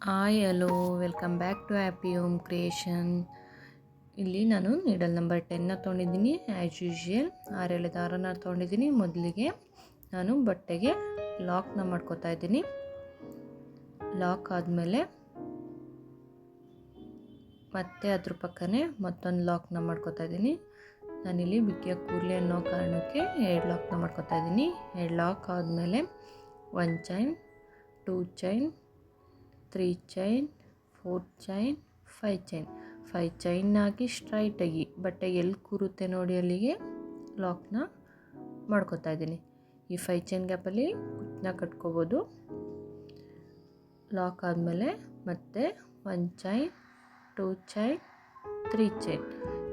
Hi hello welcome back to happy home creation. ಇಲ್ಲಿ ನಾನು needle number 10ನ ತೊಗೊಂಡಿದ್ದೀನಿ. As usual 6 ದಾರನ ತೊಗೊಂಡಿದ್ದೀನಿ. ಮೊದಲಿಗೆ ನಾನು ಬಟ್ಟೆಗೆ ಲಾಕ್ನ ಮಾಡ್ಕೋತಾ ಇದ್ದೀನಿ. ಲಾಕ್ ಆದಮೇಲೆ ಮತ್ತೆ ಅದ್ರ ಪಕ್ಕನೇ ಮತ್ತೊಂದು ಲಾಕ್ನ ಮಾಡ್ಕೋತಾ ಇದ್ದೀನಿ. ನಾನಿಲ್ಲಿ ಬಿಗಿಯ ಕೂರಲಿ ಅನ್ನೋ ಕಾರಣಕ್ಕೆ 2 ಲಾಕ್ನ ಮಾಡ್ಕೋತಾ ಇದ್ದೀನಿ. 2 ಲಾಕ್ ಆದಮೇಲೆ 1 chain, 2 chain, 3 chain, 4 chain, 5 chain. 5 chain ಹಾಕಿ ಸ್ಟ್ರೈಟಾಗಿ ಬಟ್ಟೆ ಎಲ್ಲಿ ಕೂರುತ್ತೆ ನೋಡಿ ಅಲ್ಲಿಗೆ ಲಾಕ್ನ ಮಾಡ್ಕೋತಾ ಇದ್ದೀನಿ. ಈ 5 ಚೈನ್ ಗ್ಯಾಪಲ್ಲಿ ಕುಚ್ಚನ್ನ ಕಟ್ಕೋಬೋದು. ಲಾಕ್ ಆದಮೇಲೆ ಮತ್ತೆ 1 ಚೈನ್, 2 ಚೈನ್, 3 ಚೈನ್.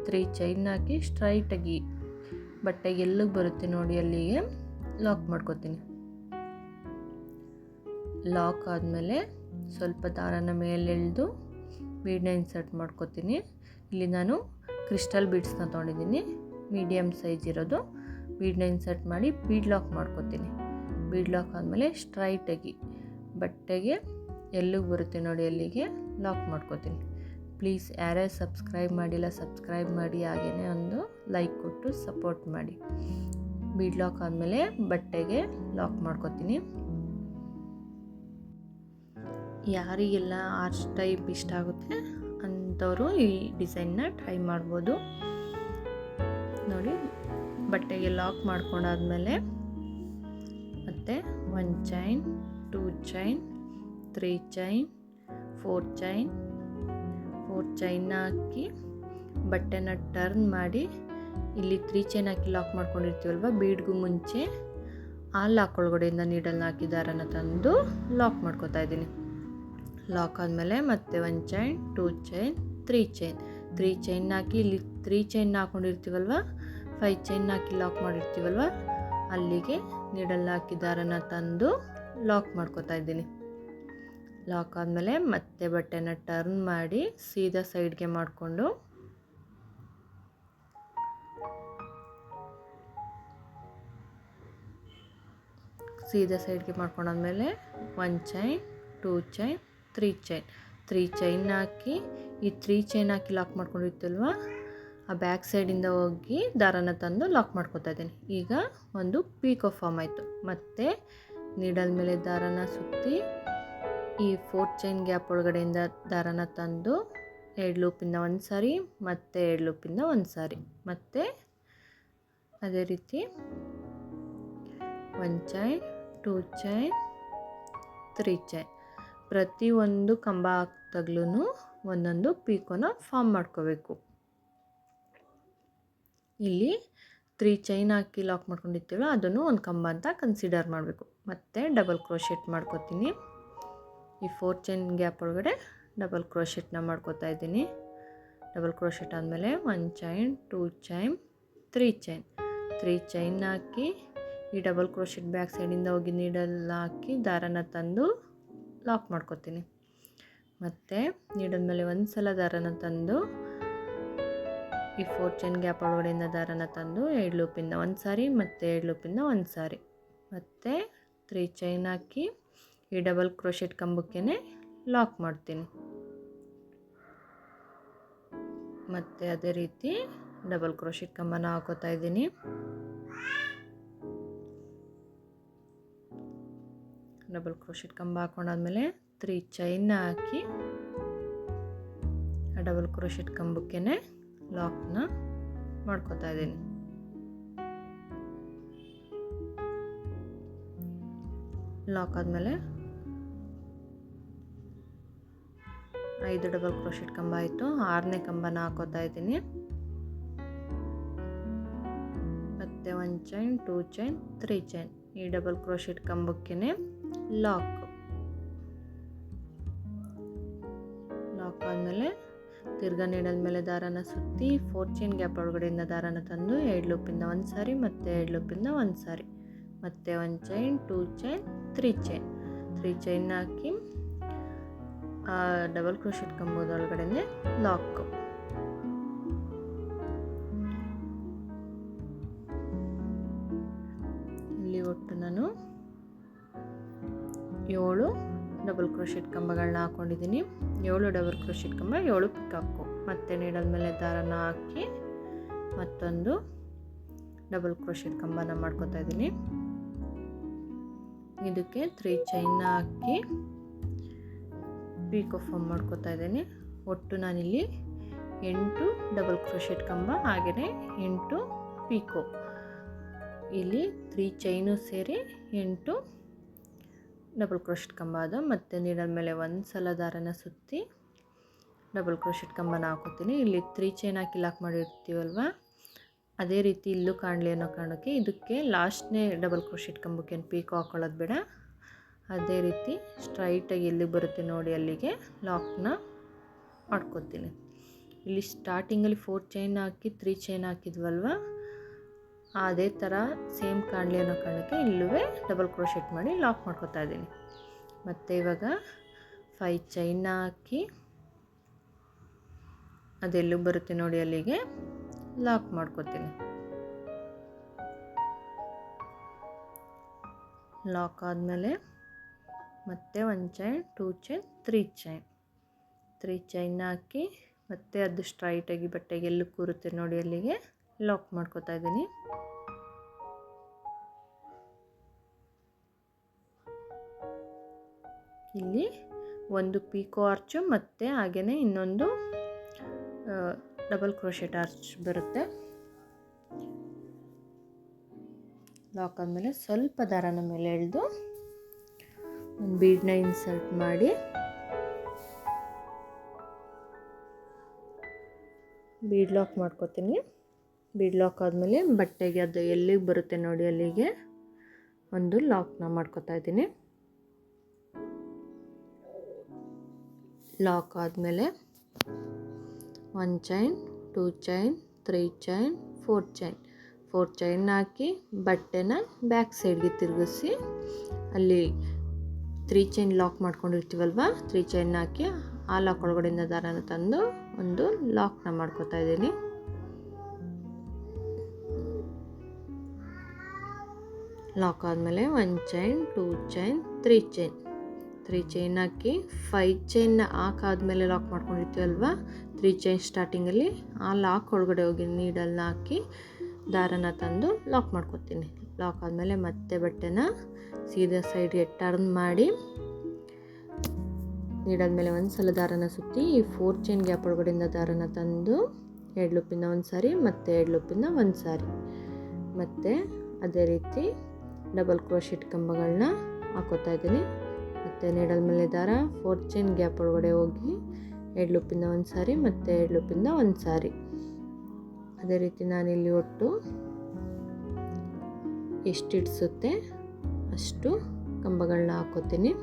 3 ಚೈನ್ ಹಾಕಿ ಸ್ಟ್ರೈಟಾಗಿ ಬಟ್ಟೆ ಎಲ್ಲಿಗೆ ಬರುತ್ತೆ ನೋಡಿ ಅಲ್ಲಿಗೆ ಲಾಕ್ ಮಾಡ್ಕೋತೀನಿ. ಲಾಕ್ ಆದಮೇಲೆ ಸ್ವಲ್ಪ ದಾರನ ಮೇಲೆ ಎಳೆದು ಬೀಡನ್ನ ಇನ್ಸರ್ಟ್ ಮಾಡ್ಕೋತೀನಿ. ಇಲ್ಲಿ ನಾನು ಕ್ರಿಸ್ಟಲ್ ಬೀಡ್ಸ್ನ ತೊಗೊಂಡಿದ್ದೀನಿ, ಮೀಡಿಯಮ್ ಸೈಜ್ ಇರೋದು. ಬೀಡನ್ನ ಇನ್ಸರ್ಟ್ ಮಾಡಿ ಬೀಡ್ ಲಾಕ್ ಮಾಡ್ಕೋತೀನಿ. ಬೀಡ್ ಲಾಕ್ ಆದಮೇಲೆ ಸ್ಟ್ರೈಟಾಗಿ ಬಟ್ಟೆಗೆ ಎಲ್ಲಿಗೆ ಬರುತ್ತೆ ನೋಡಿ ಅಲ್ಲಿಗೆ ಲಾಕ್ ಮಾಡ್ಕೋತೀನಿ. ಪ್ಲೀಸ್ ಯಾರೇ ಸಬ್ಸ್ಕ್ರೈಬ್ ಮಾಡಿಲ್ಲ ಸಬ್ಸ್ಕ್ರೈಬ್ ಮಾಡಿ, ಹಾಗೆಯೇ ಒಂದು ಲೈಕ್ ಕೊಟ್ಟು ಸಪೋರ್ಟ್ ಮಾಡಿ. ಬೀಡ್ ಲಾಕ್ ಆದಮೇಲೆ ಬಟ್ಟೆಗೆ ಲಾಕ್ ಮಾಡ್ಕೋತೀನಿ. ಯಾರಿಗೆಲ್ಲ ಆರ್ಚ್ ಟೈಪ್ ಇಷ್ಟ ಆಗುತ್ತೆ ಅಂಥವರು ಈ ಡಿಸೈನ್ನ ಟ್ರೈ ಮಾಡ್ಬೋದು. ನೋಡಿ ಬಟ್ಟೆಗೆ ಲಾಕ್ ಮಾಡ್ಕೊಂಡಾದ್ಮೇಲೆ ಮತ್ತೆ 1 ಚೈನ್, 2 ಚೈನ್, 3 ಚೈನ್, 4 ಚೈನ್. 4 ಚೈನ್ನ ಹಾಕಿ ಬಟ್ಟೆನ ಟರ್ನ್ ಮಾಡಿ ಇಲ್ಲಿ 3 ಚೈನ್ ಹಾಕಿ ಲಾಕ್ ಮಾಡ್ಕೊಂಡಿರ್ತೀವಲ್ವ ಬೀಡ್ಗೂ ಮುಂಚೆ ಆ ಲಾಕ್ ಒಳಗಡೆಯಿಂದ ನೀಡಲ್ನ ಹಾಕಿ ದಾರನ ತಂದು ಲಾಕ್ ಮಾಡ್ಕೋತಾ ಇದ್ದೀನಿ. ಲಾಕ್ ಆದಮೇಲೆ ಮತ್ತೆ 1 ಚೈನ್, 2 ಚೈನ್, 3 ಚೈನ್. 3 ಚೈನ್ ಹಾಕಿ ಇಲ್ಲಿ 3 ಚೈನ್ ಹಾಕೊಂಡಿರ್ತೀವಲ್ವ 5 ಚೈನ್ ಹಾಕಿ ಲಾಕ್ ಮಾಡಿರ್ತೀವಲ್ವ ಅಲ್ಲಿಗೆ ನೀಡಲ್ನ ಹಾಕಿ ದಾರನ ತಂದು ಲಾಕ್ ಮಾಡ್ಕೋತಾ ಇದ್ದೀನಿ. ಲಾಕ್ ಆದಮೇಲೆ ಮತ್ತೆ ಬಟ್ಟೆನ ಟರ್ನ್ ಮಾಡಿ ಸೀದಾ ಸೈಡ್ಗೆ ಮಾಡಿಕೊಂಡು ಮಾಡ್ಕೊಂಡಾದ್ಮೇಲೆ 1 ಚೈನ್, 2 ಚೈನ್, 3 ಚೈನ್. 3 ಚೈನ್ ಹಾಕಿ ಈ 3 ಚೈನ್ ಹಾಕಿ ಲಾಕ್ ಮಾಡ್ಕೊಂಡಿರ್ತೀವಲ್ವ ಆ ಬ್ಯಾಕ್ ಸೈಡಿಂದ ಹೋಗಿ ದಾರನ ತಂದು ಲಾಕ್ ಮಾಡ್ಕೋತಾ ಇದ್ದೀನಿ. ಈಗ ಒಂದು ಪೀಕೋ ಫಾರ್ಮ್ ಆಯಿತು. ಮತ್ತು ನೀಡಲ್ ಮೇಲೆ ದಾರನ ಸುತ್ತಿ ಈ 4 ಚೈನ್ ಗ್ಯಾಪ್ ಒಳಗಡೆಯಿಂದ ದಾರನ ತಂದು 2 ಲೂಪಿಂದ ಒಂದು ಸಾರಿ ಮತ್ತು 2 ಲೂಪಿಂದ ಒಂದು ಸಾರಿ, ಮತ್ತು ಅದೇ ರೀತಿ 1 ಚೈನ್, 2 ಚೈನ್, 3 ಚೈನ್. ಪ್ರತಿಯೊಂದು ಕಂಬ ಹಾಕ್ದಾಗ್ಲೂ ಒಂದೊಂದು ಪೀಕೋನ ಫಾರ್ಮ್ ಮಾಡ್ಕೋಬೇಕು. ಇಲ್ಲಿ 3 ಚೈನ್ ಹಾಕಿ ಲಾಕ್ ಮಾಡ್ಕೊಂಡಿರ್ತೀವಲ್ಲ ಅದನ್ನು ಒಂದು ಕಂಬ ಅಂತ ಕನ್ಸಿಡರ್ ಮಾಡಬೇಕು. ಮತ್ತು ಡಬಲ್ ಕ್ರೋಶೆಟ್ ಮಾಡ್ಕೋತೀನಿ. ಈ 4 ಚೈನ್ ಗ್ಯಾಪ್ ಒಳಗಡೆ ಡಬಲ್ ಕ್ರೋಶೆಟ್ನ ಮಾಡ್ಕೋತಾ ಇದ್ದೀನಿ. ಡಬಲ್ ಕ್ರೋಶೆಟ್ ಆದಮೇಲೆ 1 ಚೈನ್, 2 ಚೈನ್, 3 ಚೈನ್. 3 ಚೈನ್ ಹಾಕಿ ಈ ಡಬಲ್ ಕ್ರೋಶೆಟ್ ಬ್ಯಾಕ್ ಸೈಡಿಂದ ಹೋಗಿ ನೀಡಲ್ ಹಾಕಿ ದಾರನ ತಂದು ಲಾಕ್ ಮಾಡ್ಕೋತೀನಿ. ಮತ್ತು ನೀಡಲ್ ಮೇಲೆ ಒಂದು ಸಲ ದಾರನ ತಂದು ಈ 4 ಚೈನ್ ಗ್ಯಾಪ್ ಒಳಗಡೆಯಿಂದ ದಾರನ ತಂದು 2 ಲೂಪಿಂದ ಒಂದು ಸಾರಿ ಮತ್ತು 2 ಲೂಪಿಂದ ಒಂದು ಸಾರಿ, ಮತ್ತು 3 ಚೈನ್ ಹಾಕಿ ಈ ಡಬಲ್ ಕ್ರೋಶೆಟ್ ಕಂಬಕ್ಕೆ ಲಾಕ್ ಮಾಡ್ತೀನಿ. ಮತ್ತು ಅದೇ ರೀತಿ ಡಬಲ್ ಕ್ರೋಶೆಟ್ ಕಂಬನ ಹಾಕೋತಾ ಇದ್ದೀನಿ. ಡಬಲ್ ಕ್ರೋಶೆಟ್ ಕಂಬ ಹಾಕೊಂಡಾದ್ಮೇಲೆ 3 ಚೈನ್ನ ಹಾಕಿ ಆ ಡಬಲ್ ಕ್ರೋಶೆಟ್ ಕಂಬಕ್ಕೆ ಲಾಕ್ನ ಮಾಡ್ಕೋತಾ ಇದ್ದೀನಿ. ಲಾಕ್ ಆದಮೇಲೆ 5 ಡಬಲ್ ಕ್ರೋಶೆಟ್ ಕಂಬ ಆಯಿತು. 6ನೇ ಕಂಬನ ಹಾಕೋತಾ ಇದ್ದೀನಿ. ಮತ್ತು 1 ಚೈನ್, 2 ಚೈನ್, 3 ಚೈನ್. ಈ ಡಬಲ್ ಕ್ರೋಶೆಟ್ ಕಂಬಕ್ಕೆ ಲಾಕ್ ಆದಮೇಲೆ ತಿರ್ಗಾ ನೀಡಲ್ ಮೇಲೆ ದಾರನ ಸುತ್ತಿ 4 ಚೈನ್ ಗ್ಯಾಪ್ ಒಳಗಡೆಯಿಂದ ದಾರನ ತಂದು 2 ಲೂಪಿಂದ ಒಂದು ಸಾರಿ ಮತ್ತು 2 ಲೂಪಿಂದ ಒಂದು ಸಾರಿ, ಮತ್ತು 1 ಚೈನ್, 2 ಚೈನ್, 3 ಚೈನ್. 3 ಚೈನ್ ಹಾಕಿ ಡಬಲ್ ಕ್ರೋಶೆಟ್ ಕಂಬದೊಳಗಡೆ ಲಾಕ್. ಇಲ್ಲಿ ಒಟ್ಟು ನಾನು 7 ಡಬಲ್ ಕ್ರೋಶೆಟ್ ಕಂಬಗಳನ್ನ ಹಾಕ್ಕೊಂಡಿದ್ದೀನಿ. 7 ಡಬಲ್ ಕ್ರೋಶೆಟ್ ಕಂಬ, 7 ಪಿಕಾಕು. ಮತ್ತು ನೀಡಲ್ ಮೇಲೆ ದಾರನ ಹಾಕಿ ಮತ್ತೊಂದು ಡಬಲ್ ಕ್ರೋಶೆಟ್ ಕಂಬನ ಮಾಡ್ಕೊತಾ ಇದ್ದೀನಿ. ಇದಕ್ಕೆ 3 ಚೈನ್ನ ಹಾಕಿ ಪೀಕೋ ಫಾರ್ಮ್ ಮಾಡ್ಕೊತಾ ಇದ್ದೀನಿ. ಒಟ್ಟು ನಾನಿಲ್ಲಿ 8 ಡಬಲ್ ಕ್ರೋಶೆಟ್ ಕಂಬ ಹಾಗೆಯೇ 8 ಪೀಕೋ, ಇಲ್ಲಿ 3 ಚೈನು ಸೇರಿ 8 ಡಬಲ್ ಕ್ರೋಶೆಟ್ ಕಂಬ ಅದು. ಮತ್ತು ನೀಡಲ್ ಮೇಲೆ ಒಂದು ಸಲ ದಾರನ ಸುತ್ತಿ ಡಬಲ್ ಕ್ರೋಶೆಟ್ ಕಂಬನ ಹಾಕೋತೀನಿ. ಇಲ್ಲಿ 3 ಚೈನ್ ಹಾಕಿ ಲಾಕ್ ಮಾಡಿರ್ತೀವಲ್ವ, ಅದೇ ರೀತಿ ಇಲ್ಲೂ ಕಾಣಲಿ ಅನ್ನೋ ಕಾರಣಕ್ಕೆ ಇದಕ್ಕೆ ಲಾಸ್ಟ್ನೇ ಡಬಲ್ ಕ್ರೋಶೆಟ್ ಕಂಬಕ್ಕೆ ಪೀಕೋ ಹಾಕೊಳ್ಳೋದು ಬೇಡ. ಅದೇ ರೀತಿ ಸ್ಟ್ರೈಟಾಗಿ ಎಲ್ಲಿಗೆ ಬರುತ್ತೆ ನೋಡಿ ಅಲ್ಲಿಗೆ ಲಾಕ್ನ ಮಾಡ್ಕೊತೀನಿ. ಇಲ್ಲಿ ಸ್ಟಾರ್ಟಿಂಗಲ್ಲಿ 4 ಚೈನ್ ಹಾಕಿ 3 ಚೈನ್ ಹಾಕಿದ್ವಲ್ವ, ಅದೇ ಥರ ಸೇಮ್ ಕಾಣಲಿ ಅನ್ನೋ ಕಾರಣಕ್ಕೆ ಇಲ್ಲೂ ಡಬಲ್ ಕ್ರೋಶೆಟ್ ಮಾಡಿ ಲಾಕ್ ಮಾಡ್ಕೊತಾ ಇದ್ದೀನಿ. ಮತ್ತು ಇವಾಗ 5 ಚೈನ್ನ ಹಾಕಿ ಅದೆಲ್ಲೂ ಬರುತ್ತೆ ನೋಡಿ ಅಲ್ಲಿಗೆ ಲಾಕ್ ಮಾಡ್ಕೊತೀನಿ. ಲಾಕ್ ಆದಮೇಲೆ ಮತ್ತೆ 1 ಚೈನ್, 2 ಚೈನ್, 3 ಚೈನ್ನ ಹಾಕಿ ಮತ್ತೆ ಅದು ಸ್ಟ್ರೈಟಾಗಿ ಬಟ್ಟೆಗೆ ಎಲ್ಲಿ ಕೂರುತ್ತೆ ನೋಡಿ ಅಲ್ಲಿಗೆ ಲಾಕ್ ಮಾಡ್ಕೊತಾ ಇದ್ದೀನಿ. ಇಲ್ಲಿ ಒಂದು ಪೀಕೋ ಆರ್ಚು ಮತ್ತು ಹಾಗೆಯೇ ಇನ್ನೊಂದು ಡಬಲ್ ಕ್ರೋಶೆಟ್ ಆರ್ಚ್ ಬರುತ್ತೆ. ಲಾಕ್ ಆದಮೇಲೆ ಸ್ವಲ್ಪ ದಾರನ ಮೇಲೆ ಎಳೆದು ಒಂದು ಬೀಡನ್ನ ಇನ್ಸರ್ಟ್ ಮಾಡಿ ಬೀಡ್ ಲಾಕ್ ಮಾಡ್ಕೊತೀನಿ. ಬೀಡ್ ಲಾಕ್ ಆದಮೇಲೆ ಬಟ್ಟೆಗೆ ಅದು ಎಲ್ಲಿಗೆ ಬರುತ್ತೆ ನೋಡಿ ಅಲ್ಲಿಗೆ ಒಂದು ಲಾಕ್ನ ಮಾಡ್ಕೊತಾ ಇದ್ದೀನಿ. ಲಾಕ್ ಆದಮೇಲೆ 1 ಚೈನ್, 2 ಚೈನ್, 3 ಚೈನ್, 4 ಚೈನ್ ಹಾಕಿ ಬಟ್ಟೆನ ಬ್ಯಾಕ್ ಸೈಡ್ಗೆ ತಿರುಗಿಸಿ ಅಲ್ಲಿ 3 ಚೈನ್ ಲಾಕ್ ಮಾಡ್ಕೊಂಡಿರ್ತೀವಲ್ವ, 3 ಚೈನ್ ಹಾಕಿ ಆ ಲಾಕ್ ಒಳಗಡೆಯಿಂದ ದಾರನ ತಂದು ಒಂದು ಲಾಕ್ನ ಮಾಡ್ಕೊತಾ ಇದ್ದೀನಿ. ಲಾಕ್ ಆದಮೇಲೆ 1 ಚೈನ್, 2 ಚೈನ್, 3 ಚೈನ್ ಹಾಕಿ 5 ಚೈನ್ನ ಹಾಕಾದ್ಮೇಲೆ ಲಾಕ್ ಮಾಡ್ಕೊಂಡಿರ್ತೀವಲ್ವ, 3 ಚೈನ್ ಸ್ಟಾರ್ಟಿಂಗಲ್ಲಿ ಆ ಲಾಕ್ ಒಳಗಡೆ ಹೋಗಿ ನೀಡಲ್ನ ಹಾಕಿ ದಾರನ ತಂದು ಲಾಕ್ ಮಾಡ್ಕೊತೀನಿ. ಲಾಕ್ ಆದಮೇಲೆ ಮತ್ತೆ ಬಟ್ಟೆನ ಸೀದಾ ಸೈಡ್ಗೆ ಟರ್ನ್ ಮಾಡಿ ನೀಡಲ್ ಮೇಲೆ ಒಂದು ಸಲ ದಾರನ ಸುತ್ತಿ ಈ 4 ಚೈನ್ ಗ್ಯಾಪ್ ಒಳಗಡೆಯಿಂದ ದಾರನ ತಂದು 2 ಲೂಪಿಂದ ಒಂದು ಸಾರಿ ಮತ್ತು 2 ಲೂಪಿಂದ ಒಂದು ಸಾರಿ ಮತ್ತು ಅದೇ ರೀತಿ ಡಬಲ್ ಕ್ರೋಶೆಟ್ ಕಂಬಗಳನ್ನ ಹಾಕೋತಾ ಇದ್ದೀನಿ. ಮತ್ತು ನೀಡಲ್ ಮೇಲೆ ದಾರ 4 ಚೈನ್ ಗ್ಯಾಪ್ ಒಳಗಡೆ ಹೋಗಿ 2 ಲೂಪಿಂದ ಒಂದು ಸಾರಿ ಮತ್ತು 2 ಲೂಪಿಂದ ಒಂದು ಸಾರಿ. ಅದೇ ರೀತಿ ನಾನಿಲ್ಲಿ ಒಟ್ಟು ಎಷ್ಟು ಹಿಡಿಸುತ್ತೆ ಅಷ್ಟು ಕಂಬಗಳನ್ನ ಹಾಕೋತೀನಿ.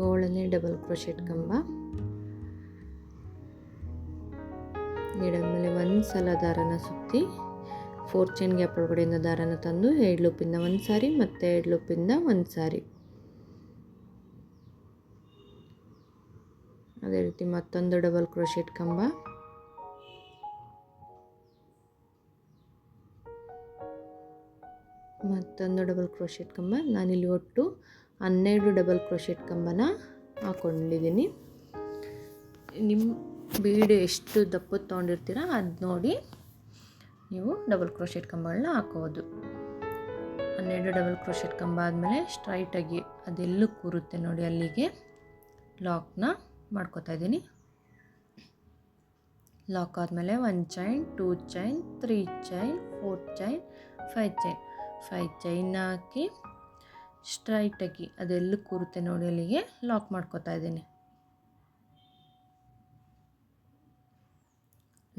ಏಳನೇ ಡಬಲ್ ಕ್ರೋಶೆಟ್ ಕಂಬ, ನೀಡಲ್ ಮೇಲೆ ಒಂದು ಸಲ ದಾರನ ಸುತ್ತಿ 4 ಚೈನ್ ಗ್ಯಾಪ್ ಒಳಗಡೆಯಿಂದ ದಾರನ ತಂದು 2 ಲೂಪಿಂದ ಒಂದು ಸಾರಿ ಮತ್ತು 2 ಲೂಪಿಂದ ಒಂದು ಸಾರಿ. ಅದೇ ರೀತಿ ಮತ್ತೊಂದು ಡಬಲ್ ಕ್ರೋಶೆಟ್ ಕಂಬ, ನಾನಿಲ್ಲಿ ಒಟ್ಟು 12 ಡಬಲ್ ಕ್ರೋಶೆಟ್ ಕಂಬನ ಹಾಕ್ಕೊಂಡಿದ್ದೀನಿ. ನಿಮ್ಮ ಬೀಡು ಎಷ್ಟು ದಪ್ಪದ ತೊಗೊಂಡಿರ್ತೀರ ಅದು ನೋಡಿ ನೀವು ಡಬಲ್ ಕ್ರೋಶೆಟ್ ಕಂಬಗಳನ್ನ ಹಾಕೋದು. 12 ಡಬಲ್ ಕ್ರೋಶೆಟ್ ಕಂಬ ಆದಮೇಲೆ ಸ್ಟ್ರೈಟಾಗಿ ಅದೆಲ್ಲೂ ಕೂರುತ್ತೆ ನೋಡಿ ಅಲ್ಲಿಗೆ ಲಾಕ್ನ ಮಾಡ್ಕೊತಾ ಇದ್ದೀನಿ. ಲಾಕ್ ಆದಮೇಲೆ 1 ಚೈನ್, 2 ಚೈನ್, 3 ಚೈನ್, 4 ಚೈನ್, 5 ಚೈನ್ನ ಹಾಕಿ ಸ್ಟ್ರೈಟಾಗಿ ಅದೆಲ್ಲೂ ಕೂರುತ್ತೆ ನೋಡಿ ಅಲ್ಲಿಗೆ ಲಾಕ್ ಮಾಡ್ಕೊತಾ ಇದ್ದೀನಿ.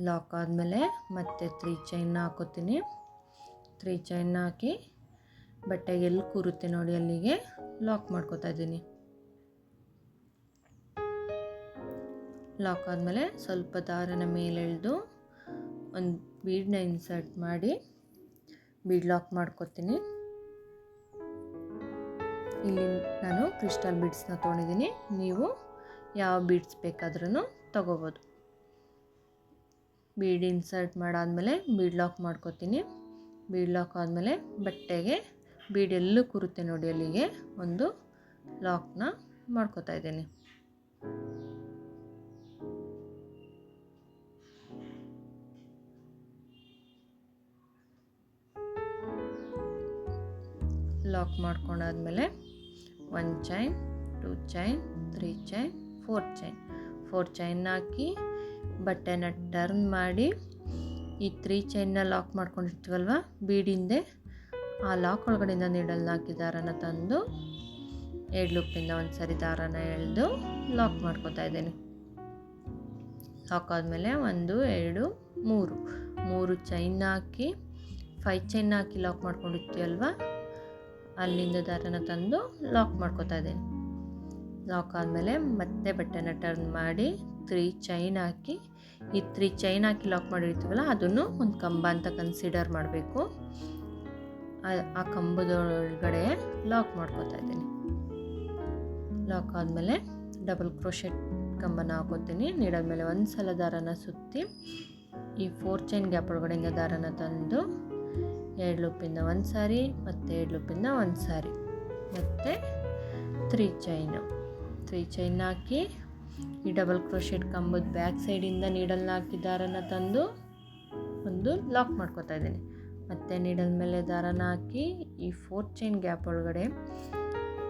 ಲಾಕ್ ಆದಮೇಲೆ ಮತ್ತೆ 3 ಚೈನ್ನ ಹಾಕೋತೀನಿ. 3 ಚೈನ್ನ ಹಾಕಿ ಬಟ್ಟೆಗೆ ಎಲ್ಲಿ ಕೂರುತ್ತೆ ನೋಡಿ ಅಲ್ಲಿಗೆ ಲಾಕ್ ಮಾಡ್ಕೊತಾ ಇದ್ದೀನಿ. ಲಾಕ್ ಆದಮೇಲೆ ಸ್ವಲ್ಪ ದಾರನ ಮೇಲೆ ಎಳೆದು ಒಂದು ಬೀಡನ್ನ ಇನ್ಸರ್ಟ್ ಮಾಡಿ ಬೀಡ್ ಲಾಕ್ ಮಾಡ್ಕೊತೀನಿ. ಇಲ್ಲಿ ನಾನು ಕ್ರಿಸ್ಟಲ್ ಬೀಡ್ಸ್ನ ತೊಗೊಂಡಿದ್ದೀನಿ, ನೀವು ಯಾವ ಬೀಡ್ಸ್ ಬೇಕಾದ್ರೂ ತಗೋಬೋದು. ಬೀಡ್ ಇನ್ಸರ್ಟ್ ಮಾಡಾದಮೇಲೆ ಬೀಡ್ ಲಾಕ್ ಮಾಡ್ಕೋತೀನಿ. ಬೀಡ್ ಲಾಕ್ ಆದಮೇಲೆ ಬಟ್ಟೆಗೆ ಬೀಡ್ ಎಲ್ಲೂ ಕೂರುತ್ತೆ ನೋಡಿ, ಅಲ್ಲಿಗೆ ಒಂದು ಲಾಕ್ನ ಮಾಡ್ಕೋತಾ ಇದ್ದೀನಿ. ಲಾಕ್ ಮಾಡ್ಕೊಂಡಾದ್ಮೇಲೆ 1 ಚೈನ್, 2 ಚೈನ್, 3 ಚೈನ್, 4 ಚೈನ್ ಹಾಕಿ ಬಟ್ಟೆನ ಟರ್ನ್ ಮಾಡಿ ಈ 3 ಚೈನ್ನ ಲಾಕ್ ಮಾಡ್ಕೊಂಡಿರ್ತೀವಲ್ವ ಬೀಡಿಂದೆ, ಆ ಲಾಕ್ ಒಳಗಡೆಯಿಂದ ನೀಡಲ್ನ ಹಾಕಿ ದಾರನ ತಂದು ಎಡ್ ಲೂಪಿಂದ ಒಂದು ಸರಿ ದಾರನ ಎಳೆದು ಲಾಕ್ ಮಾಡ್ಕೋತಾ ಇದ್ದೀನಿ. ಲಾಕ್ ಆದಮೇಲೆ 1 2 3 ಚೈನ್ ಹಾಕಿ 5 ಚೈನ್ ಹಾಕಿ ಲಾಕ್ ಮಾಡ್ಕೊಂಡಿರ್ತೀವಲ್ವ, ಅಲ್ಲಿಂದ ದಾರನ ತಂದು ಲಾಕ್ ಮಾಡ್ಕೋತಾ ಇದ್ದೀನಿ. ಲಾಕ್ ಆದಮೇಲೆ ಮತ್ತೆ ಬಟ್ಟೆನ ಟರ್ನ್ ಮಾಡಿ 3 ಚೈನ್ ಹಾಕಿ ಈ 3 ಚೈನ್ ಹಾಕಿ ಲಾಕ್ ಮಾಡಿರ್ತೀವಲ್ಲ ಅದನ್ನು ಒಂದು ಕಂಬ ಅಂತ ಕನ್ಸಿಡರ್ ಮಾಡಬೇಕು. ಆ ಕಂಬದೊಳಗಡೆ ಲಾಕ್ ಮಾಡ್ಕೋತಾ ಇದ್ದೀನಿ. ಲಾಕ್ ಆದಮೇಲೆ ಡಬಲ್ ಕ್ರೋಶೆಟ್ ಕಂಬನ ಹಾಕೋತೀನಿ. ನೀಡಲ್ ಮೇಲೆ ಒಂದು ಸಲ ದಾರನ ಸುತ್ತಿ ಈ 4 ಚೈನ್ ಗ್ಯಾಪ್ ಒಳಗಡೆಯಿಂದ ದಾರನ ತಂದು 2 ಲೂಪಿಂದ ಒಂದು ಸಾರಿ, ಮತ್ತು 2 ಲೂಪಿಂದ ಒಂದು ಸಾರಿ, ಮತ್ತು 3 ಚೈನ್ ಹಾಕಿ ಈ ಡಬಲ್ ಕ್ರೋಶೆಟ್ ಕಂಬದ ಬ್ಯಾಕ್ ಸೈಡಿಂದ ನೀಡಲ್ನ ಹಾಕಿ ದಾರನ ತಂದು ಒಂದು ಲಾಕ್ ಮಾಡ್ಕೋತಾ ಇದ್ದೀನಿ. ಮತ್ತು ನೀಡಲ್ ಮೇಲೆ ದಾರನ ಹಾಕಿ ಈ 4 ಚೈನ್ ಗ್ಯಾಪ್ ಒಳಗಡೆ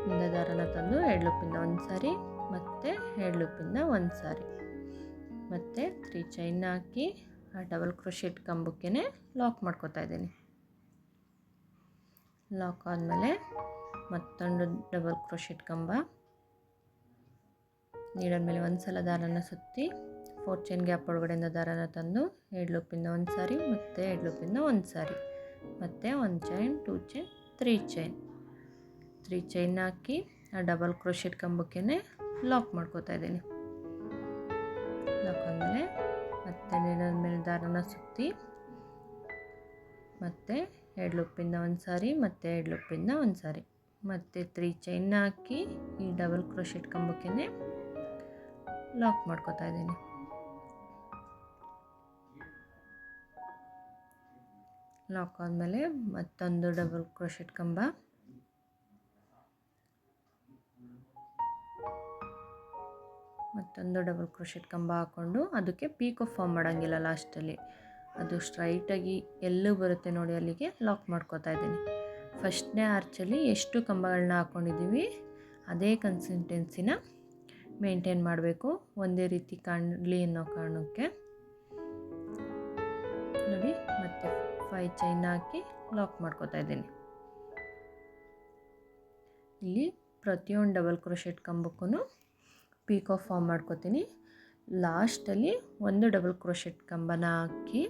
ಇಂದ ದಾರನ ತಂದು 2 ಲೂಪಿಂದ ಒಂದು ಸಾರಿ, ಮತ್ತು 2 ಲೂಪಿಂದ ಒಂದು ಸಾರಿ, ಮತ್ತು 3 ಚೈನ್ ಹಾಕಿ ಆ ಡಬಲ್ ಕ್ರೋಶೆಟ್ ಕಂಬಕ್ಕೆ ಲಾಕ್ ಮಾಡ್ಕೋತಾ ಇದ್ದೀನಿ. ಲಾಕ್ ಆದಮೇಲೆ ಮತ್ತೊಂದು ಡಬಲ್ ಕ್ರೋಶೆಟ್ ಕಂಬ, ನೀಡಲ್ ಮೇಲೆ ಒಂದು ಸಲ ದಾರನ ಸುತ್ತಿ 4 ಚೈನ್ ಗ್ಯಾಪ್ ಒಳಗಡೆಯಿಂದ ದಾರನ ತಂದು 2 ಲೂಪಿಂದ ಒಂದು ಸಾರಿ, ಮತ್ತು 2 ಲೂಪಿಂದ ಒಂದು ಸಾರಿ, ಮತ್ತು 1 ಚೈನ್, 2 ಚೈನ್, 3 ಚೈನ್ ಹಾಕಿ ಆ ಡಬಲ್ ಕ್ರೋಶೆಟ್ ಕಂಬಕ್ಕೆ ಲಾಕ್ ಮಾಡ್ಕೋತಾ ಇದ್ದೀನಿ. ಲಾಕ್ ಆದಮೇಲೆ ಮತ್ತೆ ನೀಡಲ್ ಮೇಲೆ ದಾರನ ಸುತ್ತಿ ಮತ್ತು 2 ಲೂಪಿಂದ ಒಂದು ಸಾರಿ, ಮತ್ತು 2 ಲೂಪಿಂದ ಒಂದು ಸಾರಿ, ಮತ್ತು 3 ಚೈನ್ ಹಾಕಿ ಈ ಡಬಲ್ ಕ್ರೋಶೆಟ್ ಕಂಬಕ್ಕೆ ಲಾಕ್ ಮಾಡ್ಕೋತಾ ಇದ್ದೀನಿ. ಲಾಕ್ ಆದಮೇಲೆ ಮತ್ತೊಂದು ಡಬಲ್ ಕ್ರೋಶೆಟ್ ಕಂಬ, ಹಾಕ್ಕೊಂಡು ಅದಕ್ಕೆ ಪೀಕೋ ಫಾರ್ಮ್ ಮಾಡೋಂಗಿಲ್ಲ, ಲಾಸ್ಟಲ್ಲಿ ಅದು ಸ್ಟ್ರೈಟಾಗಿ ಎಲ್ಲೂ ಬರುತ್ತೆ ನೋಡಿ, ಅಲ್ಲಿಗೆ ಲಾಕ್ ಮಾಡ್ಕೋತಾ ಇದ್ದೀನಿ. ಫಸ್ಟ್ನೇ ಆರ್ಚಲ್ಲಿ ಎಷ್ಟು ಕಂಬಗಳನ್ನ ಹಾಕ್ಕೊಂಡಿದ್ದೀವಿ ಅದೇ ಕನ್ಸಿಸ್ಟೆನ್ಸಿನ ಮೇಂಟೈನ್ ಮಾಡಬೇಕು, ಒಂದೇ ರೀತಿ ಕಾಣಲಿ ಅನ್ನೋ ಕಾರಣಕ್ಕೆ ನೋಡಿ. ಮತ್ತು 5 ಚೈನ್ ಹಾಕಿ ಲಾಕ್ ಮಾಡ್ಕೋತಾ ಇದ್ದೀನಿ. ಇಲ್ಲಿ ಪ್ರತಿಯೊಂದು ಡಬಲ್ ಕ್ರೋಶೆಟ್ ಕಂಬಕ್ಕೂ ಪೀಕೋ ಫಾರ್ಮ್ ಮಾಡ್ಕೋತೀನಿ. ಲಾಸ್ಟಲ್ಲಿ ಒಂದು ಡಬಲ್ ಕ್ರೋಶೆಟ್ ಕಂಬನ ಹಾಕಿ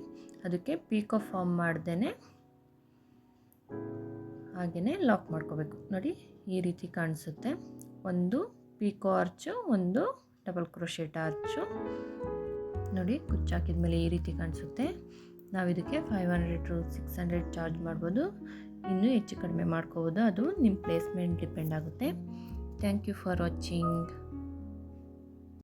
ಅದಕ್ಕೆ ಪೀಕೋ ಫಾರ್ಮ್ ಮಾಡ್ದೇ ಹಾಗೆಯೇ ಲಾಕ್ ಮಾಡ್ಕೋಬೇಕು ನೋಡಿ. ಈ ರೀತಿ ಕಾಣಿಸುತ್ತೆ, ಒಂದು ಪೀಕೋ ಆರ್ಚು, ಒಂದು ಡಬಲ್ ಕ್ರೋಶೆಟ್ ಆರ್ಚು ನೋಡಿ. ಕುಚ್ಚಾಕಿದ ಮೇಲೆ ಈ ರೀತಿ ಕಾಣಿಸುತ್ತೆ. ನಾವು ಇದಕ್ಕೆ 500 to 600 ಚಾರ್ಜ್ ಮಾಡ್ಬೋದು, ಇನ್ನೂ ಹೆಚ್ಚು ಕಡಿಮೆ ಮಾಡ್ಕೋಬೋದು, ಅದು ನಿಮ್ಮ ಪ್ಲೇಸ್ಮೆಂಟ್ ಡಿಪೆಂಡ್ ಆಗುತ್ತೆ. Thank you for watching.